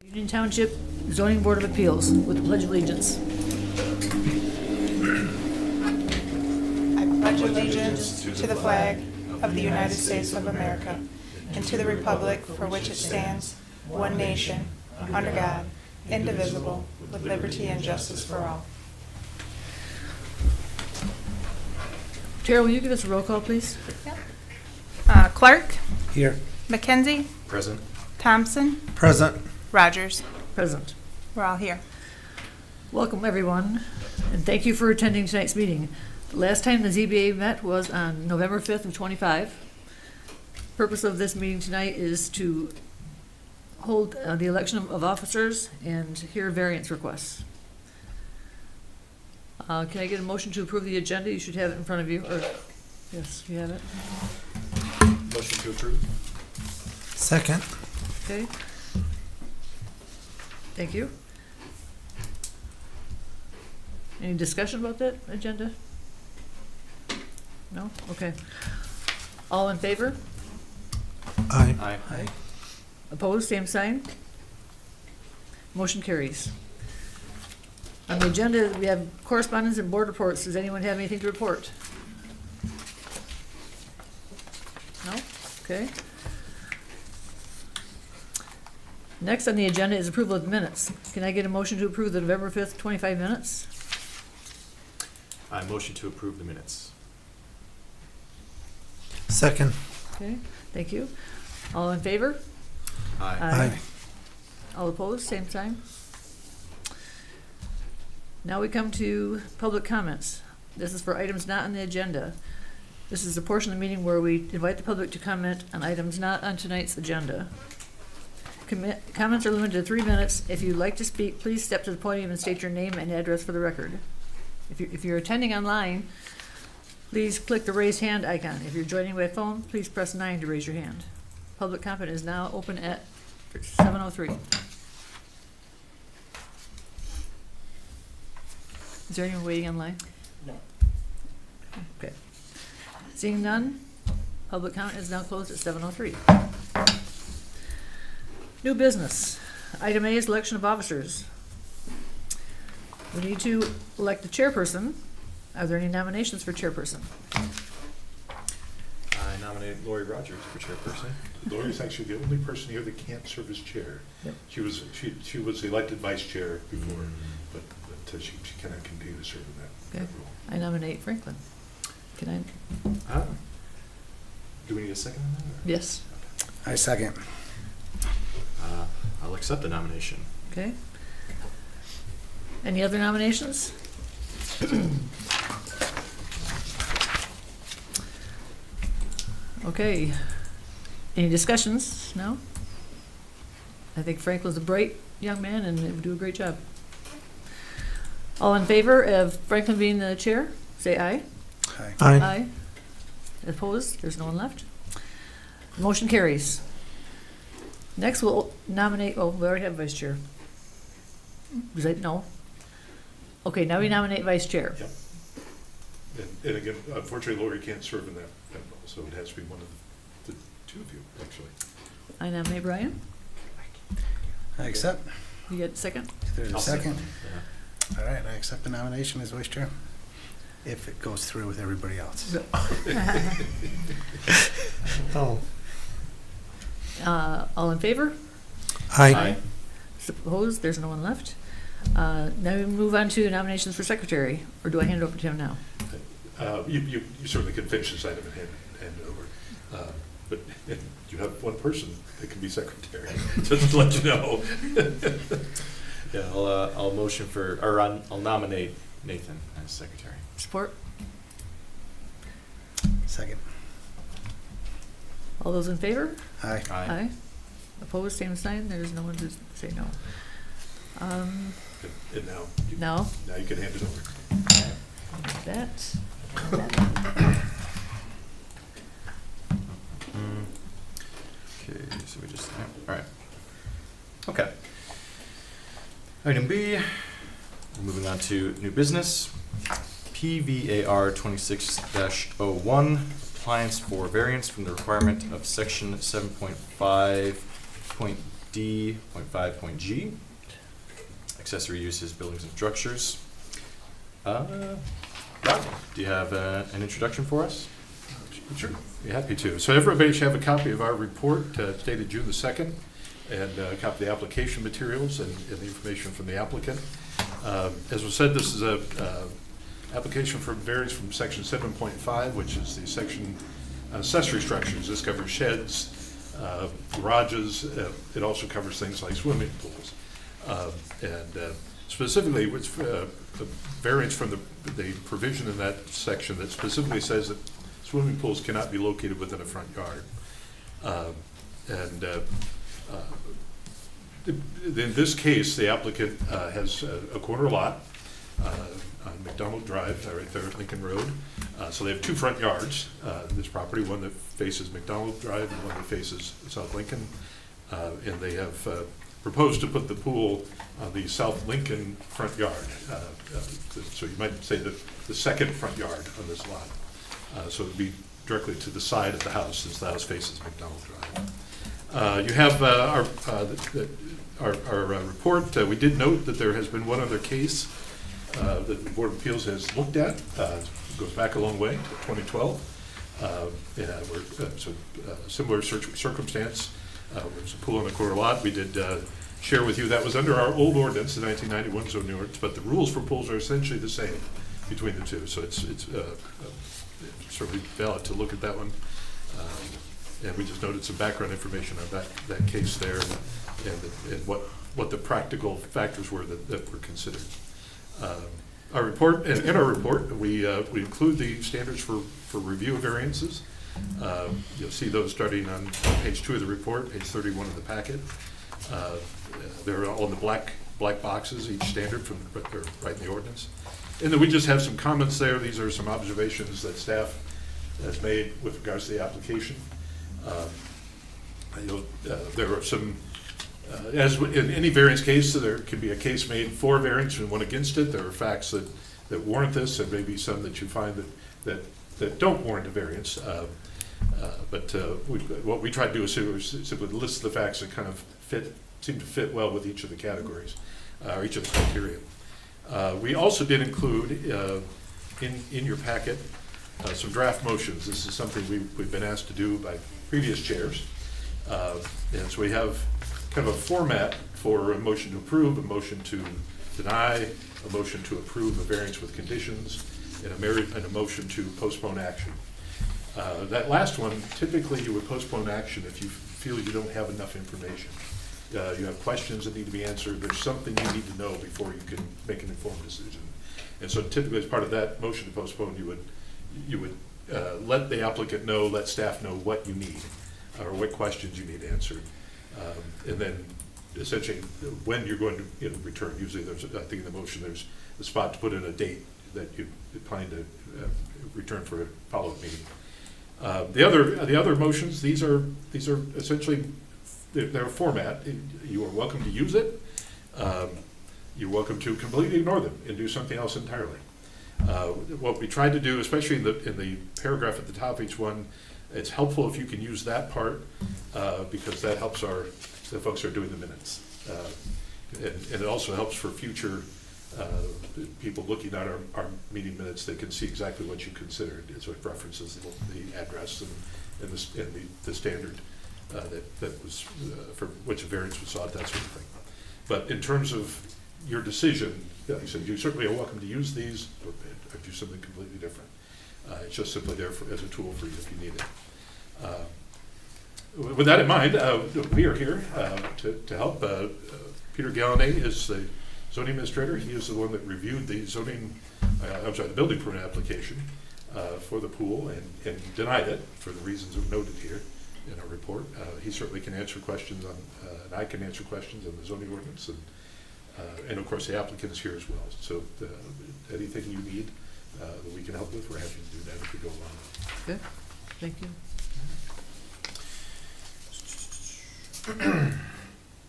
Union Township Zoning Board of Appeals with the Pledge of Allegiance. I pledge allegiance to the flag of the United States of America and to the republic for which it stands, one nation, under God, indivisible, with liberty and justice for all. Tara, will you give us a roll call, please? Clark, Here. McKenzie, Present. Thompson, Present. Rogers. Present. We're all here. Welcome, everyone, and thank you for attending tonight's meeting. The last time the ZBA met was on November 5th of '25. Purpose of this meeting tonight is to hold the election of officers and hear variance requests. Can I get a motion to approve the agenda? You should have it in front of you, or, yes, you have it. Motion to approve. Second. Okay. Thank you. Any discussion about that agenda? No? Okay. All in favor? Aye. Aye. Opposed, same sign? Motion carries. On the agenda, we have correspondence and board reports. Does anyone have anything to report? No? Okay. Next on the agenda is approval of the minutes. Can I get a motion to approve the November 5th, 25 minutes? I motion to approve the minutes. Second. Okay, thank you. All in favor? Aye. Aye. All opposed, same sign. Now we come to public comments. This is for items not on the agenda. This is the portion of the meeting where we invite the public to comment on items not on tonight's agenda. Comments are limited to 3 minutes. If you'd like to speak, please step to the podium and state your name and address for the record. If you're attending online, please click the raise hand icon. If you're joining by phone, please press 9 to raise your hand. Public comment is now open at 7:03. Is there anyone waiting online? No. Okay. Seeing none, public comment is now closed at 7:03. New business. Item A is election of officers. We need to elect a chairperson. Are there any nominations for chairperson? I nominate Lori Rogers for chairperson. Lori's actually the only person here that can't serve as chair. Yep. She was elected vice chair before, but she cannot continue to serve in that Okay. role. I nominate Franklin. Can I? Do we need a second on that? Or? Yes. I second. I'll accept the nomination. Okay. Any other nominations? Okay. Any discussions? No? I think Franklin's a bright young man and would do a great job. All in favor of Franklin being the chair, say aye. Aye. Aye. Opposed? There's no one left. Motion carries. Next, we'll nominate, oh, we already have vice chair. Was that, no? Okay, now we nominate vice chair. Yep. And again, unfortunately, Lori can't serve in that role, so it has to be one of the two of you, actually. I nominate Brian. I accept. You get a second? There's a I'll second. Yeah. All right, I accept the nomination as vice chair. If it goes through with everybody else. Oh. All in favor? Aye. Opposed? There's no one left. Now we move on to nominations for secretary, or do I hand it over to him now? You certainly can finish this item and hand it over. But you have one person that can be secretary, just to let you know. Yeah, I'll motion for, or I'll nominate Nathan as secretary. Support? Second. All those in favor? Aye. Aye. Opposed? Same sign? There's no one to say no. And No? now you can hand it over. That. Okay, so we just, all right. Okay. Item B, moving on to new business. PVAR 26-01, compliance for variance from the requirement of section 7.5.2 D.5.G, accessory uses, buildings and structures. Rodney, do you have an introduction for us? Sure, be happy to. So everybody should have a copy of our report dated June the 2nd, and a copy of the application materials and the information from the applicant. As was said, this is a application for variance from section 7.5, which is the section accessory structures. This covers sheds, garages. It also covers things like swimming pools. Specifically, it's a variance from the provision in that section that specifically says that swimming pools cannot be located within a front yard. In this case, the applicant has a corner lot on McDonald Drive, right there at Lincoln Road. So they have two front yards in this property, one that faces McDonald Drive and one that faces South Lincoln. And they have proposed to put the pool on the South Lincoln front yard. So you might say the second front yard on this lot. So it would be directly to the side of the house, since the house faces McDonald Drive. You have our report. We did note that there has been one other case that the Board of Appeals has looked at. It goes back a long way to 2012. Similar circumstance. There's a pool on the corner lot. We did share with you that was under our old ordinance, the 1991 zoning ordinance, but the rules for pools are essentially the same between the two. So it's certainly valid to look at that one. And we just noted some background information on that case there, and what the practical factors were that were considered. Our report, and in our report, we include the standards for review of variances. You'll see those starting on page 2 of the report, page 31 of the packet. They're all in the black boxes, each standard they're right in the ordinance. And then we just have some comments there. These are some observations that staff has made with regards to the application. There are some, as in any variance case, there can be a case made for variance and one against it. There are facts that warrant this, and maybe some that you find that don't warrant a variance. What we tried to do is simply list the facts that kind of seem to fit well with each of the categories, or each of the criteria. We also did include in your packet some draft motions. This is something we've been asked to do by previous chairs. And so we have kind of a format for a motion to approve, a motion to deny, a motion to approve a variance with conditions, and a motion to postpone action. That last one, typically you would postpone action if you feel you don't have enough information. You have questions that need to be answered. There's something you need to know before you can make an informed decision. And so typically as part of that motion to postpone, you would let the applicant know, let staff know what you need, or what questions you need answered. And then essentially when you're going to return, usually I think in the motion there's a spot to put in a date that you plan to return for a follow-up meeting. The other motions, these are essentially they're a format. You are welcome to use it. You're welcome to completely ignore them and do something else entirely. What we tried to do, especially in the paragraph at the top of each one, it's helpful if you can use that part because that helps the folks who are doing the minutes. And it also helps for future people looking at our meeting minutes. They can see exactly what you considered. So it references the address and the standard that was for which a variance was sought, that sort of thing. But in terms of your decision, like I said, you certainly are welcome to use these or do something completely different. It's just simply there as a tool for you if you need it. With that in mind, we are here to help. Peter Galladay is the zoning administrator. He is the one that reviewed the the building permit application for the pool and denied it for the reasons that were noted here in our report. He certainly can answer questions on, and I can answer questions on the zoning ordinance, and of course the applicant is here as well. So anything you need that we can help with, we're happy to do that if we go along. Good, thank you.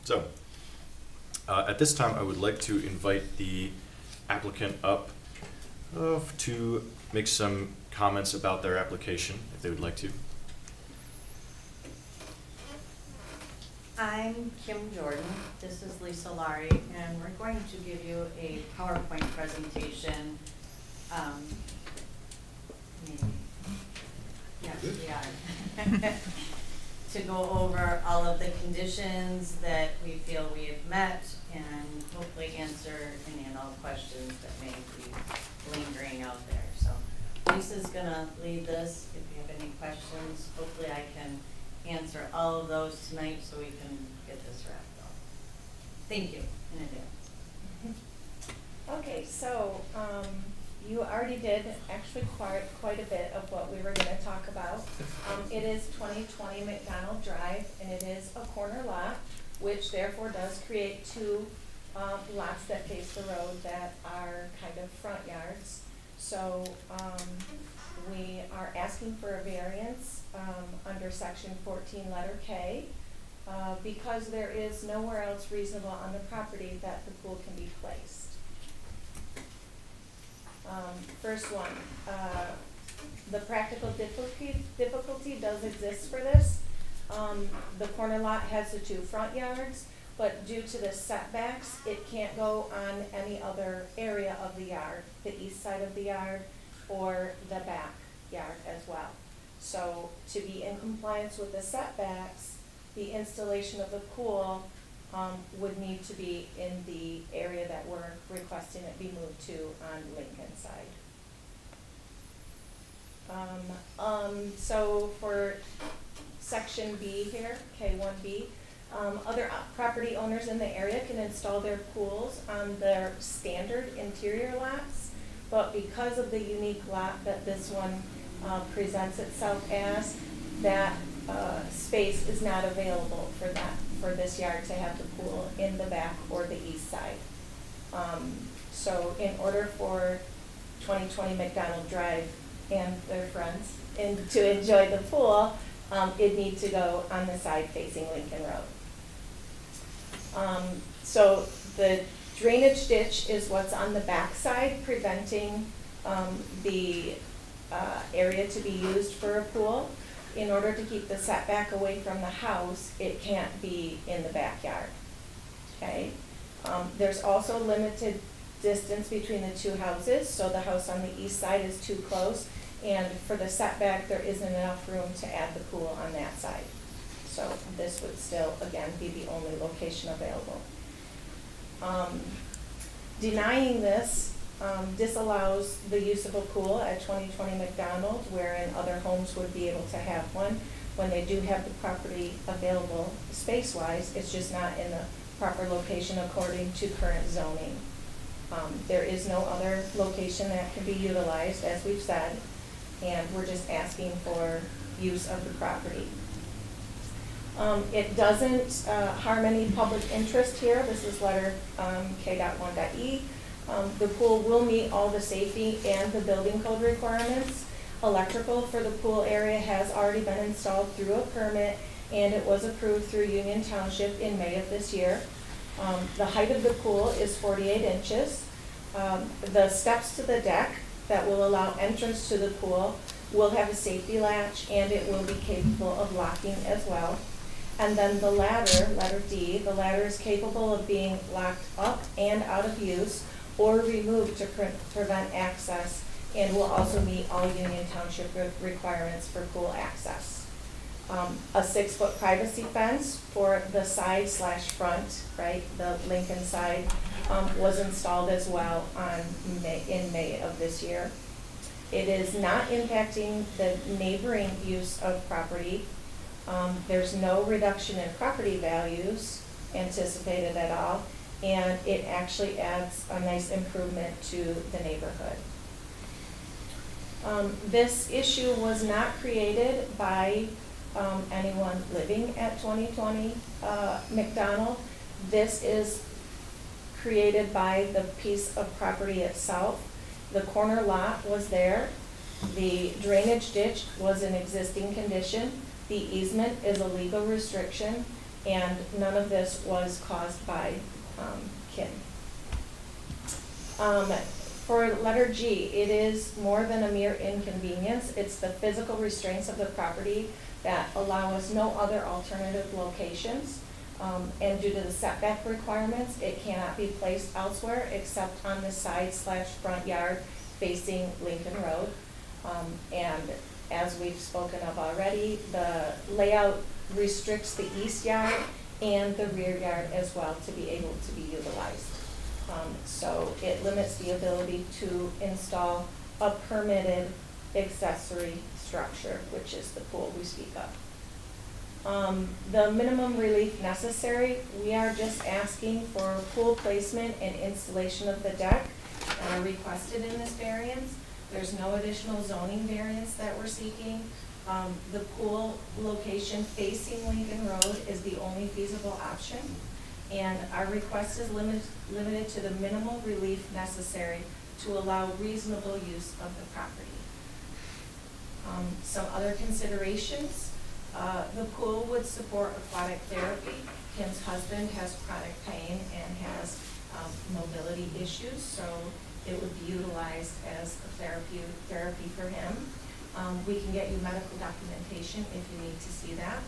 So, at this time, I would like to invite the applicant up to make some comments about their application, if they would like to. I'm Kim Jordan, this is Lisa Laurie, and we're going to give you a PowerPoint presentation. Maybe. Yes, we are. To go over all of the conditions that we feel we have met and hopefully answer any and all questions that may be lingering out there. So Lisa's gonna lead this. If you have any questions, hopefully I can answer all of those tonight so we can get this wrapped up. Thank you in advance. Okay, so you already did actually quite a bit of what we were going to talk about. It is 2020 McDonald Drive, and it is a corner lot, which therefore does create two lots that face the road that are kind of front yards. So we are asking for a variance under section 14 letter K because there is nowhere else reasonable on the property that the pool can be placed. First one, the practical difficulty does exist for this. The corner lot has the two front yards, but due to the setbacks, it can't go on any other area of the yard, the east side of the yard or the back yard as well. So to be in compliance with the setbacks, the installation of the pool would need to be in the area that we're requesting it be moved to on Lincoln side. So for section B here, K1B, other property owners in the area can install their pools on their standard interior lots, but because of the unique lot that this one presents itself as, that space is not available for this yard to have the pool in the back or the east side. So in order for 2020 McDonald Drive and their friends to enjoy the pool, it needs to go on the side facing Lincoln Road. So the drainage ditch is what's on the back side, preventing the area to be used for a pool. In order to keep the setback away from the house, it can't be in the backyard, okay? There's also limited distance between the two houses, so the house on the east side is too close, and for the setback, there isn't enough room to add the pool on that side. So this would still, again, be the only location available. Denying this disallows the use of a pool at 2020 McDonald, wherein other homes would be able to have one when they do have the property available space-wise. It's just not in the proper location according to current zoning. There is no other location that can be utilized, as we've said, and we're just asking for use of the property. It doesn't harm any public interest here. This is letter K.1.E. The pool will meet all the safety and the building code requirements. Electrical for the pool area has already been installed through a permit, and it was approved through Union Township in May of this year. The height of the pool is 48 inches. The steps to the deck that will allow entrance to the pool will have a safety latch, and it will be capable of locking as well. And then the ladder, letter D, the ladder is capable of being locked up and out of use or removed to prevent access, and will also meet all Union Township requirements for pool access. A 6-foot privacy fence for the side/front, right, the Lincoln side, was installed as well in May of this year. It is not impacting the neighboring use of property. There's no reduction in property values anticipated at all, and it actually adds a nice improvement to the neighborhood. This issue was not created by anyone living at 2020 McDonald. This is created by the piece of property itself. The corner lot was there. The drainage ditch was in existing condition. The easement is a legal restriction, and none of this was caused by kin. For letter G, it is more than a mere inconvenience. It's the physical restraints of the property that allow us no other alternative locations. And due to the setback requirements, it cannot be placed elsewhere except on the side/front yard facing Lincoln Road. And as we've spoken of already, the layout restricts the east yard and the rear yard as well to be able to be utilized. So it limits the ability to install a permitted accessory structure, which is the pool we speak of. The minimum relief necessary, we are just asking for pool placement and installation of the deck that are requested in this variance. There's no additional zoning variance that we're seeking. The pool location facing Lincoln Road is the only feasible option. And our request is limited to the minimal relief necessary to allow reasonable use of the property. Some other considerations, the pool would support aquatic therapy. Kim's husband has chronic pain and has mobility issues, so it would be utilized as a therapy for him. We can get you medical documentation if you need to see that.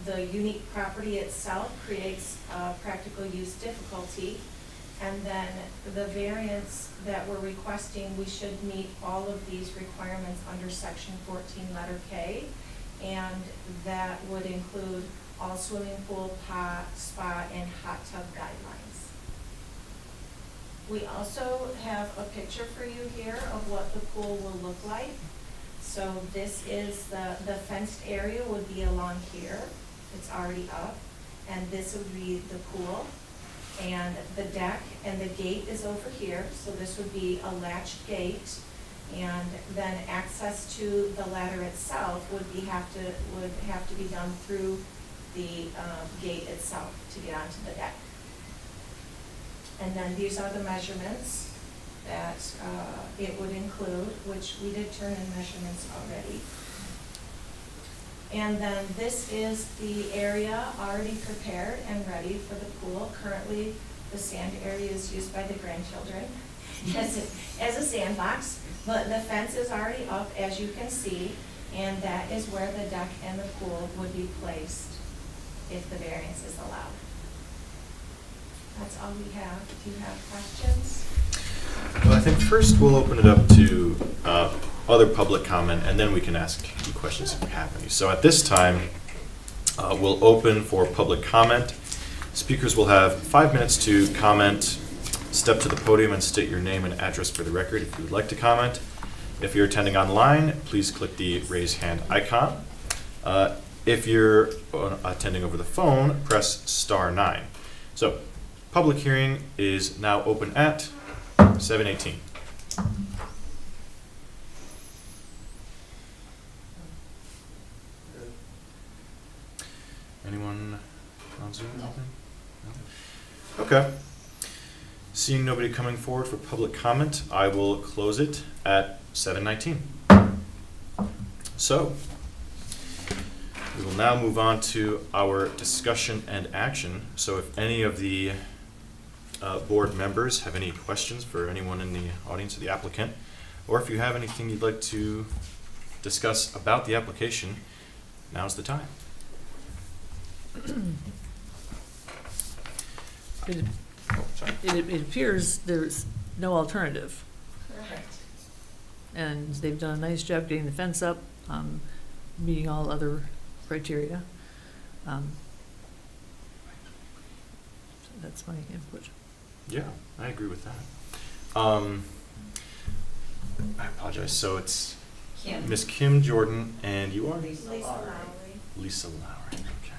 The unique property itself creates practical use difficulty. And then the variance that we're requesting, we should meet all of these requirements under section 14, letter K. And that would include all swimming pool, spa, and hot tub guidelines. We also have a picture for you here of what the pool will look like. So this is the fenced area would be along here. It's already up. And this would be the pool. And the deck and the gate is over here. So this would be a latched gate. And then access to the ladder itself would have to be done through the gate itself to get onto the deck. And then these are the measurements that it would include, which we did turn in measurements already. And then this is the area already prepared and ready for the pool. Currently, the sand area is used by the grandchildren as a sandbox, but the fence is already up, as you can see, and that is where the deck and the pool would be placed if the variance is allowed. That's all we have. Do you have questions? Well, I think first we'll open it up to other public comment, and then we can ask you questions if we have any. So at this time, we'll open for public comment. Speakers will have 5 minutes to comment. Step to the podium and state your name and address for the record if you would like to comment. If you're attending online, please click the raise hand icon. If you're attending over the phone, press *9. So, public hearing is now open at 7:18. Anyone on Zoom? No. Okay. Seeing nobody coming forward for public comment, I will close it at 7:19. So, we will now move on to our discussion and action. So if any of the board members have any questions for anyone in the audience or the applicant, or if you have anything you'd like to discuss about the application, now's the time. It appears there's no alternative, Correct. and they've done a nice job getting the fence up, meeting all other criteria. So that's my input. Yeah, I agree with that. I apologize. So it's Kim. Miss Kim Jordan, and you are Lisa Lowry. Lisa Lowry. Okay.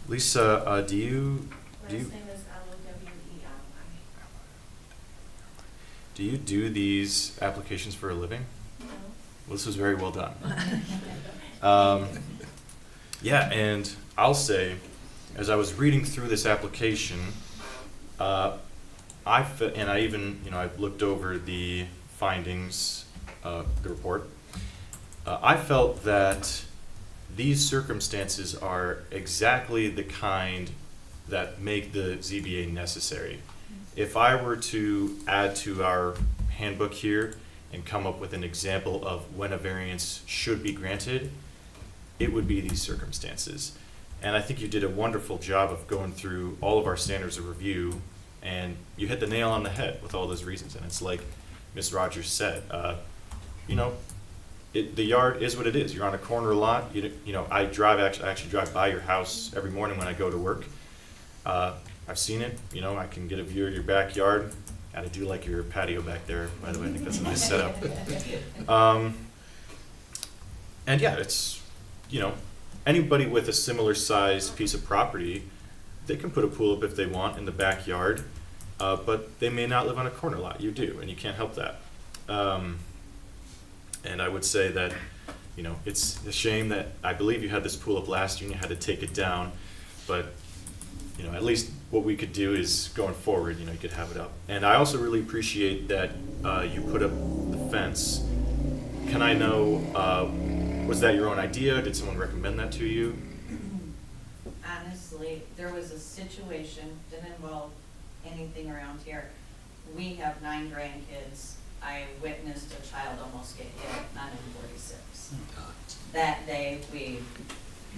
Lisa, do you Last name is Lowey. do you do these applications for a living? No. Well, this was very well done. Yeah, and I'll say, as I was reading through this application, I looked over the findings, the report. I felt that these circumstances are exactly the kind that make the ZBA necessary. If I were to add to our handbook here and come up with an example of when a variance should be granted, it would be these circumstances. And I think you did a wonderful job of going through all of our standards of review, and you hit the nail on the head with all those reasons. And it's like Ms. Rogers said, you know, the yard is what it is. You're on a corner lot. You know, I actually drive by your house every morning when I go to work. I've seen it. You know, I can get a view of your backyard. And I do like your patio back there, by the way. I think that's a nice setup. And yeah, it's, you know, anybody with a similar size piece of property, they can put a pool up if they want in the backyard, but they may not live on a corner lot. You do, and you can't help that. And I would say that, you know, it's a shame that I believe you had this pool up last year and you had to take it down, but you know, at least what we could do is going forward, you know, you could have it up. And I also really appreciate that you put up the fence. Can I know, was that your own idea? Did someone recommend that to you? Honestly, there was a situation, didn't involve anything around here. We have 9 grandkids. I witnessed a child almost get hit on M46. That day, we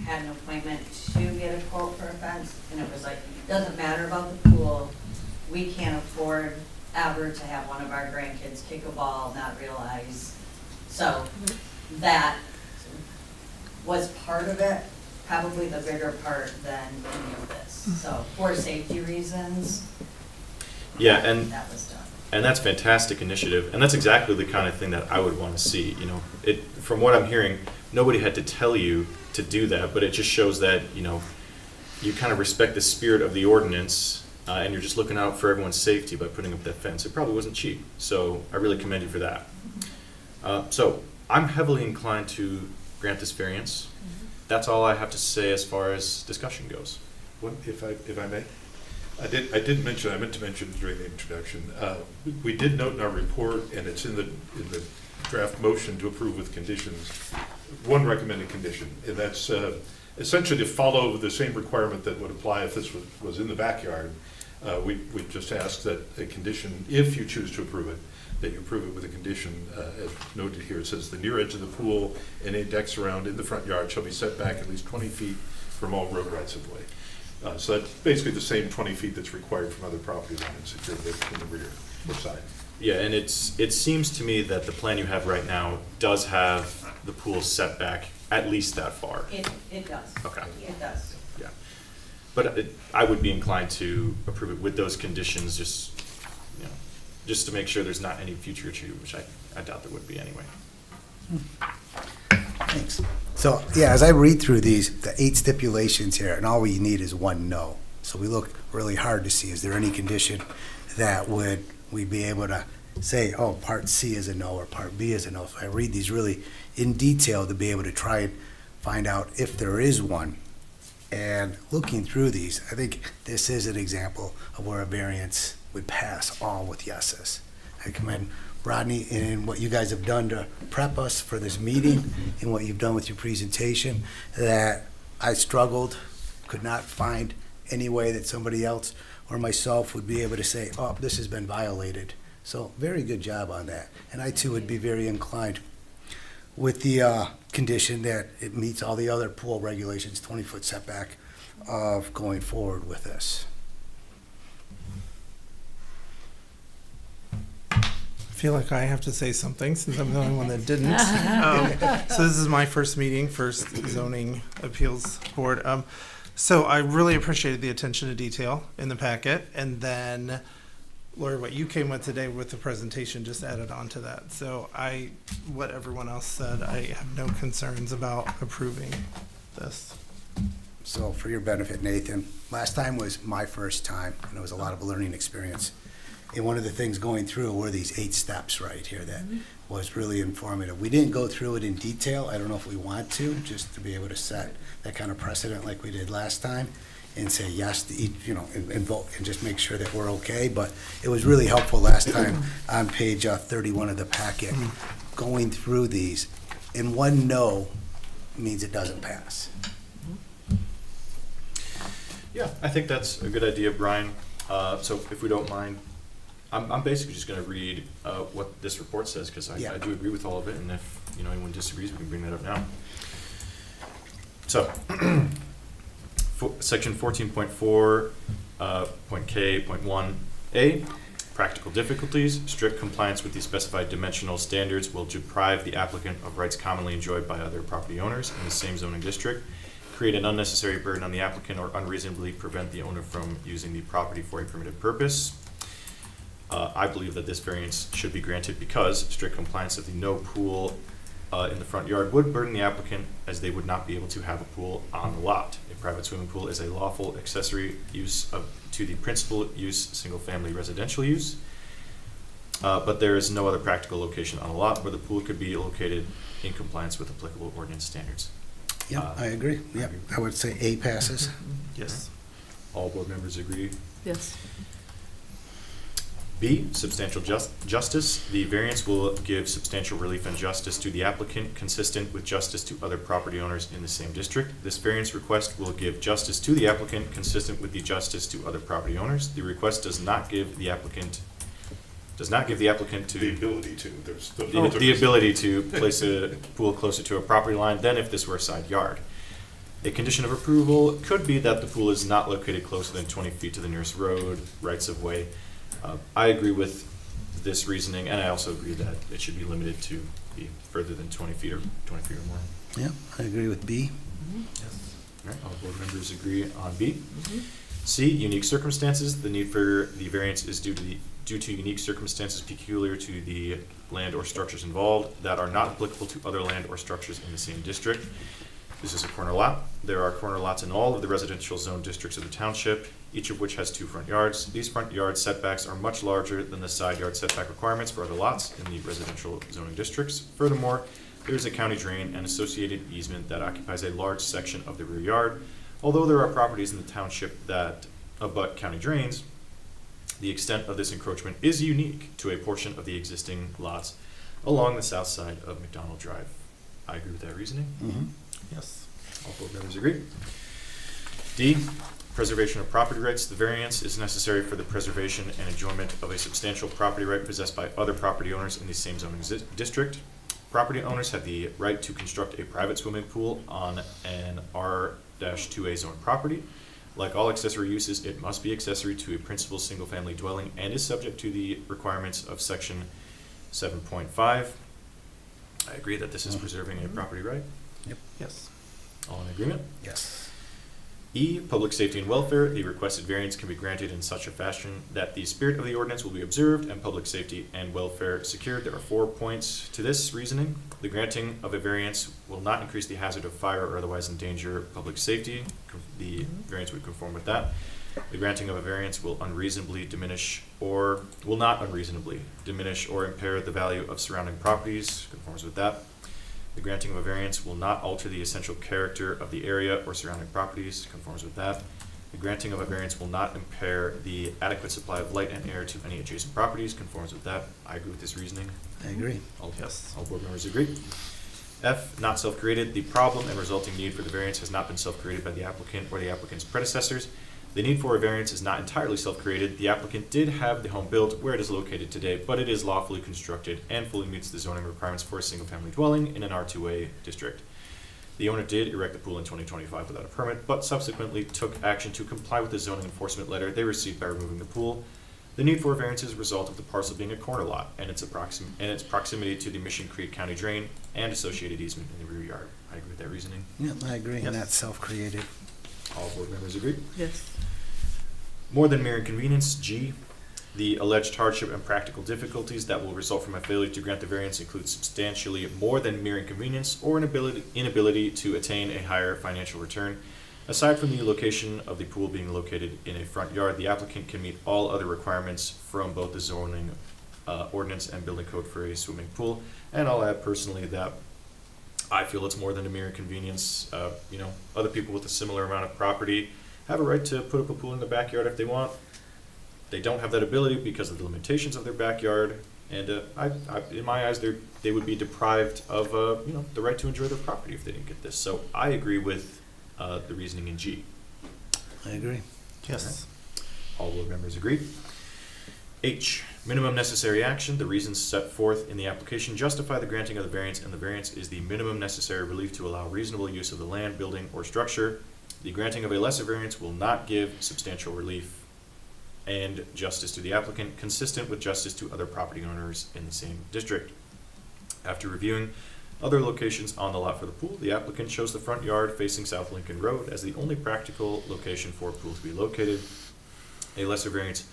had an appointment to get a quote for a fence, and it was like, doesn't matter about the pool. We can't afford ever to have one of our grandkids kick a ball, not realize. So that was part of it, probably the bigger part than any of this. So for safety reasons, Yeah, and that was done. And that's fantastic initiative, and that's exactly the kind of thing that I would want to see. You know, from what I'm hearing, nobody had to tell you to do that, but it just shows that, you know, you kind of respect the spirit of the ordinance, and you're just looking out for everyone's safety by putting up that fence. It probably wasn't cheap, so I really commend you for that. So I'm heavily inclined to grant this variance. That's all I have to say as far as discussion goes. If I may, I meant to mention during the introduction, we did note in our report, and it's in the draft motion to approve with conditions, one recommended condition, and that's essentially to follow the same requirement that would apply if this was in the backyard. We just asked that a condition, if you choose to approve it, that you approve it with a condition, as noted here. It says the near edge of the pool and any decks around in the front yard shall be set back at least 20 feet from all road rights of way. So that's basically the same 20 feet that's required from other property lines if you're in the rear or side. Yeah, and it seems to me that the plan you have right now does have the pool set back at least that far. It does. Okay. It does. Yeah. But I would be inclined to approve it with those conditions, just, you know, just to make sure there's not any future issue, which I doubt there would be anyway. Thanks. So, yeah, as I read through these, the 8 stipulations here, and all we need is one no. So we look really hard to see, is there any condition that we'd be able to say, oh, part C is a no or part B is a no. If I read these really in detail to be able to try and find out if there is one. And looking through these, I think this is an example of where a variance would pass all with yeses. I commend Rodney and what you guys have done to prep us for this meeting and what you've done with your presentation, that I struggled, could not find any way that somebody else or myself would be able to say, oh, this has been violated. So very good job on that. And I too would be very inclined with the condition that it meets all the other pool regulations, 20-foot setback, of going forward with this. I feel like I have to say something since I'm the only one that didn't. So this is my first meeting, first zoning appeals board. So I really appreciated the attention to detail in the packet, and then Lori, what you came with today with the presentation just added on to that. So what everyone else said, I have no concerns about approving this. So for your benefit, Nathan, last time was my first time, and it was a lot of learning experience. And one of the things going through were these 8 steps right here that was really informative. We didn't go through it in detail. I don't know if we want to, just to be able to set that kind of precedent like we did last time and say yes to each, and vote and just make sure that we're okay. But it was really helpful last time on page 31 of the packet, going through these. And one no means it doesn't pass. Yeah, I think that's a good idea, Brian. So if we don't mind, I'm basically just going to read what this report says, because I do agree with all of it, and if anyone disagrees, we can bring that up now. So, Section 14.4, point K, point 1A, practical difficulties. Strict compliance with the specified dimensional standards will deprive the applicant of rights commonly enjoyed by other property owners in the same zoning district, create an unnecessary burden on the applicant, or unreasonably prevent the owner from using the property for a permitted purpose. I believe that this variance should be granted because strict compliance of the no pool in the front yard would burden the applicant, as they would not be able to have a pool on the lot. A private swimming pool is a lawful accessory use to the principal use single-family residential use. But there is no other practical location on a lot where the pool could be located in compliance with applicable ordinance standards. Yep, I agree. Yep, I would say A passes. Yes. All board members agree? Yes. B, substantial justice. The variance will give substantial relief and justice to the applicant, consistent with justice to other property owners in the same district. This variance request will give justice to the applicant, consistent with the justice to other property owners. The request does not give the applicant to The ability to, there's the. the ability to place a pool closer to a property line than if this were a side yard. A condition of approval could be that the pool is not located closer than 20 feet to the nearest road, rights of way. I agree with this reasoning, and I also agree that it should be limited to be further than 20 feet or more. Yep, I agree with B. All right, all board members agree on B. C, unique circumstances. The need for the variance is due to unique circumstances peculiar to the land or structures involved that are not applicable to other land or structures in the same district. This is a corner lot. There are corner lots in all of the residential zone districts of the township, each of which has 2 front yards. These front yard setbacks are much larger than the side yard setback requirements for other lots in the residential zoning districts. Furthermore, there is a county drain and associated easement that occupies a large section of the rear yard. Although there are properties in the township that abut county drains, the extent of this encroachment is unique to a portion of the existing lots along the south side of McDonald Drive. I agree with that reasoning. Mhm. Yes. All board members agree. D, preservation of property rights. The variance is necessary for the preservation and enjoyment of a substantial property right possessed by other property owners in the same zoning district. Property owners have the right to construct a private swimming pool on an R-2A zone property. Like all accessory uses, it must be accessory to a principal single-family dwelling and is subject to the requirements of section 7.5. I agree that this is preserving a property right. Yes. All in agreement? Yes. E, public safety and welfare. The requested variance can be granted in such a fashion that the spirit of the ordinance will be observed and public safety and welfare secured. There are 4 points to this reasoning. The granting of a variance will not increase the hazard of fire or otherwise endanger public safety. The variance would conform with that. The granting of a variance will not unreasonably diminish or impair the value of surrounding properties. Conforms with that. The granting of a variance will not alter the essential character of the area or surrounding properties. Conforms with that. The granting of a variance will not impair the adequate supply of light and air to any adjacent properties. Conforms with that. I agree with this reasoning. I agree. All Yes. board members agree. F, not self-created. The problem and resulting need for the variance has not been self-created by the applicant or the applicant's predecessors. The need for a variance is not entirely self-created. The applicant did have the home built where it is located today, but it is lawfully constructed and fully meets the zoning requirements for a single-family dwelling in an R2A district. The owner did erect the pool in 2025 without a permit, but subsequently took action to comply with the zoning enforcement letter they received by removing the pool. The need for a variance is a result of the parcel being a corner lot and its proximity to the Mission Creek County Drain and associated easement in the rear yard. I agree with that reasoning. Yep, I agree, Yes. and that's self-created. All board members agree. Yes. More than mere inconvenience. G, the alleged hardship and practical difficulties that will result from a failure to grant the variance include substantially more than mere inconvenience or an inability to attain a higher financial return. Aside from the location of the pool being located in a front yard, the applicant can meet all other requirements from both the zoning ordinance and building code for a swimming pool. And I'll add personally that I feel it's more than a mere inconvenience. Other people with a similar amount of property have a right to put up a pool in the backyard if they want. They don't have that ability because of the limitations of their backyard, and in my eyes, they would be deprived of the right to enjoy their property if they didn't get this. So I agree with the reasoning in G. I agree. Yes. All board members agree. H, minimum necessary action. The reasons set forth in the application justify the granting of the variance, and the variance is the minimum necessary relief to allow reasonable use of the land, building, or structure. The granting of a lesser variance will not give substantial relief and justice to the applicant, consistent with justice to other property owners in the same district. After reviewing other locations on the lot for the pool, the applicant chose the front yard facing South Lincoln Road as the only practical location for a pool to be located. A lesser variance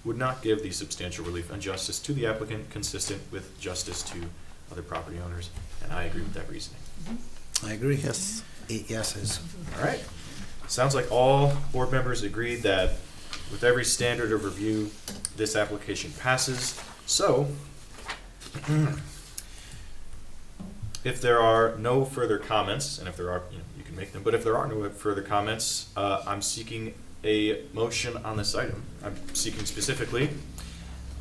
would not give the substantial relief and justice to the applicant, consistent with justice to other property owners, and I agree with that reasoning. I agree. Yes. 8 yeses. All right. Sounds like all board members agreed that with every standard of review, this application passes. So, if there are no further comments, and if there are, you can make them, but if there are no further comments, I'm seeking a motion on this item. I'm seeking specifically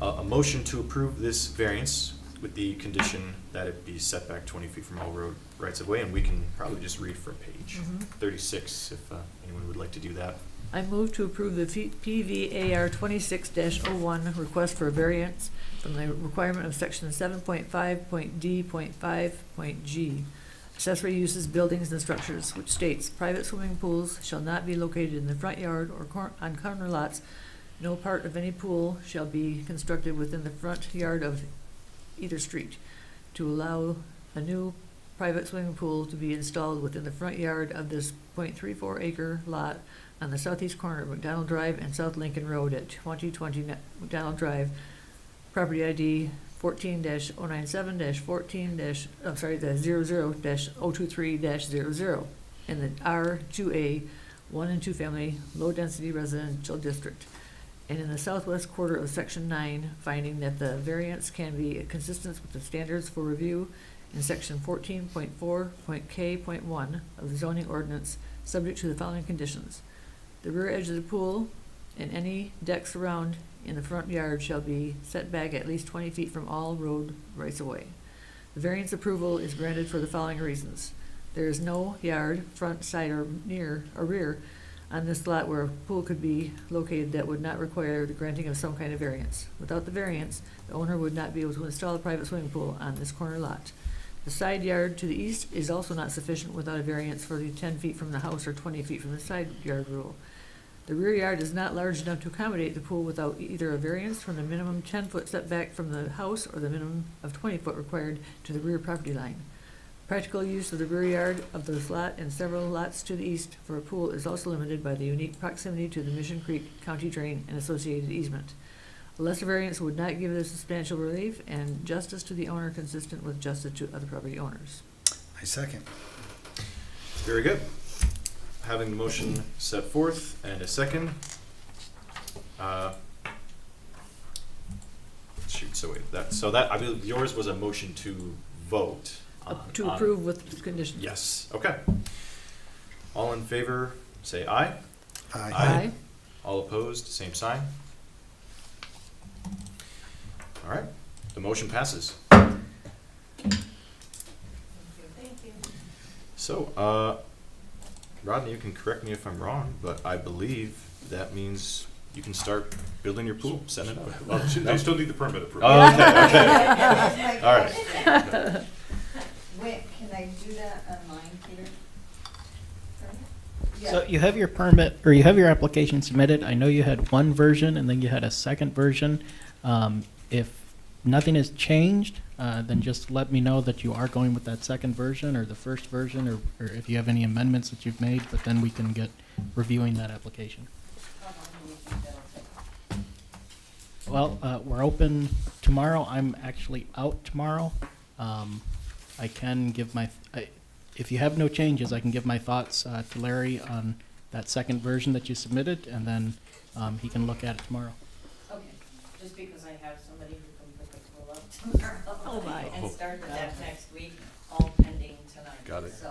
a motion to approve this variance with the condition that it be set back 20 feet from all road rights of way, and we can probably just read from page 36 if anyone would like to do that. I move to approve the PVAR 26-01 request for a variance from the requirement of section 7.5.D.5.G, accessory uses, buildings, and structures, which states private swimming pools shall not be located in the front yard or on corner lots. No part of any pool shall be constructed within the front yard of either street, to allow a new private swimming pool to be installed within the front yard of this .34 acre lot on the southeast corner of McDonald Drive and South Lincoln Road at 2020 McDonald Drive, property ID 14-097-14- I'm sorry, the 00-023-00 in the R2A 1 and 2 family low density residential district. And in the southwest quarter of section 9, finding that the variance can be consistent with the standards for review in section 14.4.K.1 of the zoning ordinance, subject to the following conditions. The rear edge of the pool and any decks around in the front yard shall be set back at least 20 feet from all road rights of way. The variance approval is granted for the following reasons. There is no yard, front, side, or near or rear on this lot where a pool could be located that would not require the granting of some kind of variance. Without the variance, the owner would not be able to install a private swimming pool on this corner lot. The side yard to the east is also not sufficient without a variance for the 10 feet from the house or 20 feet from the side yard rule. The rear yard is not large enough to accommodate the pool without either a variance from the minimum 10-foot setback from the house or the minimum of 20 foot required to the rear property line. Practical use of the rear yard of this lot and several lots to the east for a pool is also limited by the unique proximity to the Mission Creek County Drain and associated easement. A lesser variance would not give this substantial relief and justice to the owner, consistent with justice to other property owners. I second. Very good. Having the motion set forth and a second. So that I believe yours was a motion to vote. To approve with conditions. Yes, okay. All in favor, say aye. Aye. All opposed, same sign. All right, the motion passes. Thank you. So, Rodney, you can correct me if I'm wrong, but I believe that means you can start building your pool, send it out. Well, they still need the permit approval. Oh, okay. All right. Wait, can I do that online, Peter? So you have your permit, or you have your application submitted. I know you had one version and then you had a second version. If nothing has changed, then just let me know that you are going with that second version or the first version, or if you have any amendments that you've made, but then we can get reviewing that application. How long do you think that'll take? Well, we're open tomorrow. I'm actually out tomorrow. I can give if you have no changes, I can give my thoughts to Larry on that second version that you submitted, and then he can look at it tomorrow. Okay, just because I have somebody who can put the pool up tomorrow. Oh, my. And start that next week, all pending tonight. Got it. So,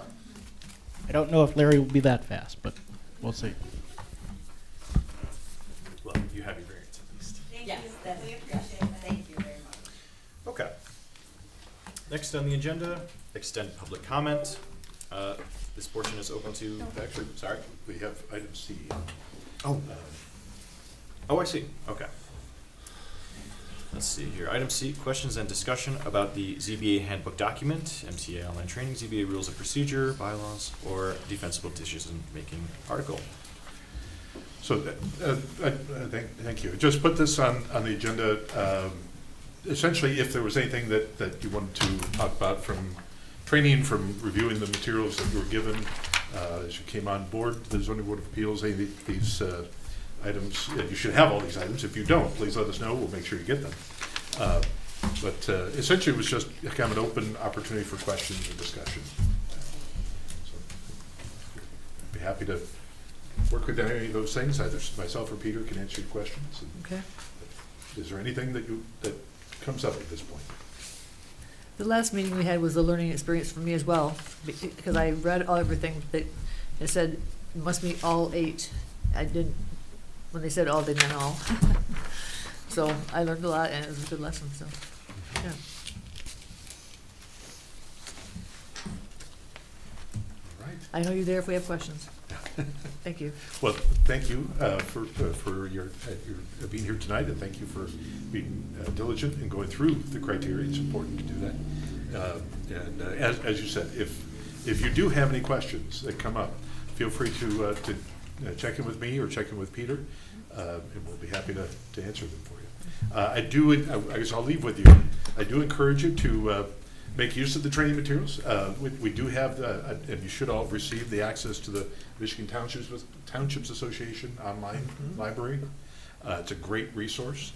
I don't know if Larry will be that fast, but we'll see. Well, you have your variance at least. yes, that's, thank you very much. Okay. Next on the agenda, extend public comment. This portion is open to, Actually, sorry. we have item C. Oh, Oh, I see, okay. let's see here. Item C, questions and discussion about the ZBA handbook document, MTA online training, ZBA rules of procedure, bylaws, or defensible decision-making article. So, thank you. Just put this on the agenda. Essentially, if there was anything that you wanted to talk about from training, from reviewing the materials that you were given as you came on board, the Zoning Board of Appeals, any of these items, you should have all these items. If you don't, please let us know. We'll make sure you get them. But essentially, it was just kind of an open opportunity for questions and discussion. So, I'd be happy to work with any of those things. Either myself or Peter can answer your questions. Okay. Is there anything that comes up at this point? The last meeting we had was a learning experience for me as well, because I read everything that it said it must meet all 8. I didn't, when they said all, they meant all. So I learned a lot, and it was a good lesson, so, yeah. All right. I know you're there if we have questions. Thank you. Well, thank you for your being here tonight, and thank you for being diligent in going through the criteria. It's important to do that. And as you said, if you do have any questions that come up, feel free to check in with me or check in with Peter, and we'll be happy to answer them for you. I guess I'll leave with you. I do encourage you to make use of the training materials. We do have, and you should all receive the access to the Michigan Townships Association online library. It's a great resource.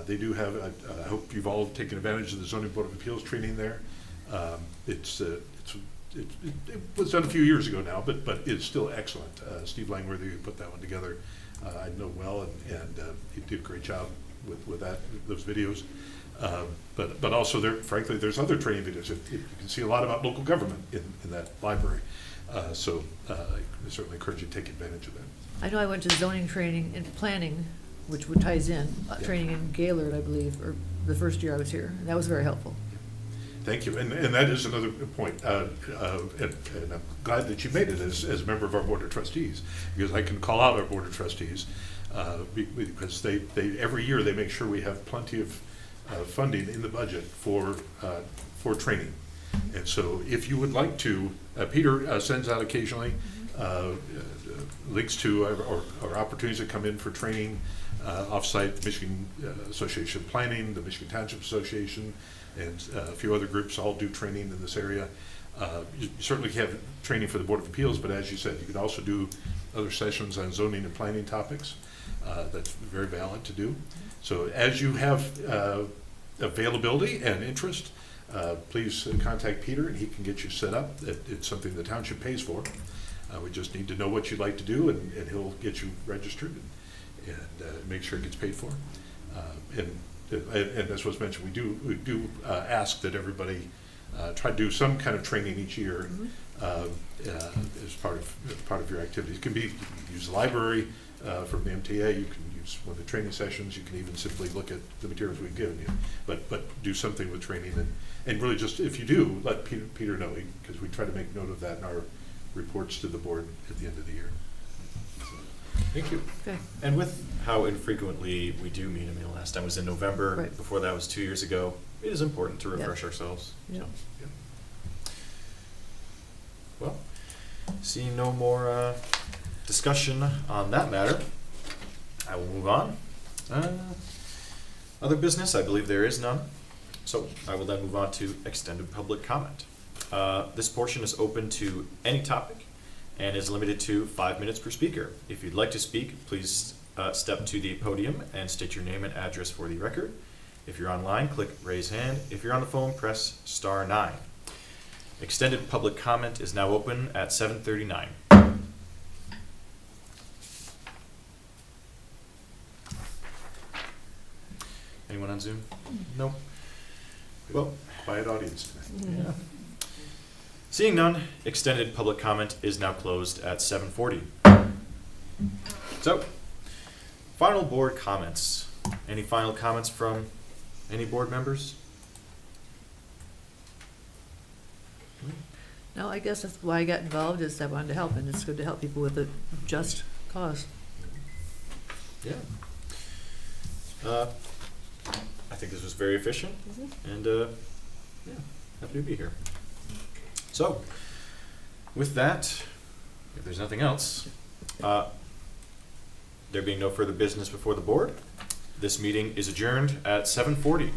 They do have, I hope you've all taken advantage of the Zoning Board of Appeals training there. It was done a few years ago now, but it's still excellent. Steve Langworthy, who put that one together, I know well, and he did a great job with those videos. But also, frankly, there's other training videos. You can see a lot about local government in that library. So I certainly encourage you to take advantage of that. I know I went to zoning training and planning, which ties in, training in Gaylord, I believe, or the first year I was here. And that was very helpful. Thank you. And that is another point. And I'm glad that you made it as a member of our Board of Trustees, because I can call out our Board of Trustees because they every year they make sure we have plenty of funding in the budget for training. And so if you would like to, Peter sends out occasionally links to or opportunities that come in for training offsite, the Michigan Association of Planning, the Michigan Township Association, and a few other groups all do training in this area. You certainly have training for the Board of Appeals, but as you said, you can also do other sessions on zoning and planning topics. That's very valid to do. So as you have availability and interest, please contact Peter and he can get you set up. It's something the township pays for. We just need to know what you'd like to do, and he'll get you registered and make sure it gets paid for. And as was mentioned, we do ask that everybody try to do some kind of training each year as part of your activities. It can be, you can use the library from the MTA. You can use one of the training sessions. You can even simply look at the materials we've given you. But do something with training, and really just, if you do, let Peter know, because we try to make note of that in our reports to the board at the end of the year. Thank you. Okay. And with how infrequently we do meet, I mean, the last time was in November. Right. Before that was 2 years ago. It is important to refresh ourselves. Yeah. So, yeah. Well, seeing no more discussion on that matter, I will move on. Other business, I believe there is none. So I will then move on to extended public comment. This portion is open to any topic and is limited to 5 minutes per speaker. If you'd like to speak, please step to the podium and state your name and address for the record. If you're online, click raise hand. If you're on the phone, press *9. Extended public comment is now open at 7:39. Anyone on Zoom? No? Well, Quiet audience tonight. Yeah. seeing none, extended public comment is now closed at 7:40. So, final board comments. Any final comments from any board members? No, I guess that's why I got involved, is I wanted to help, and it's good to help people with a just cause. Yeah. I think this was very efficient, and yeah, happy to be here. So, with that, if there's nothing else, there being no further business before the board, this meeting is adjourned at 7:40.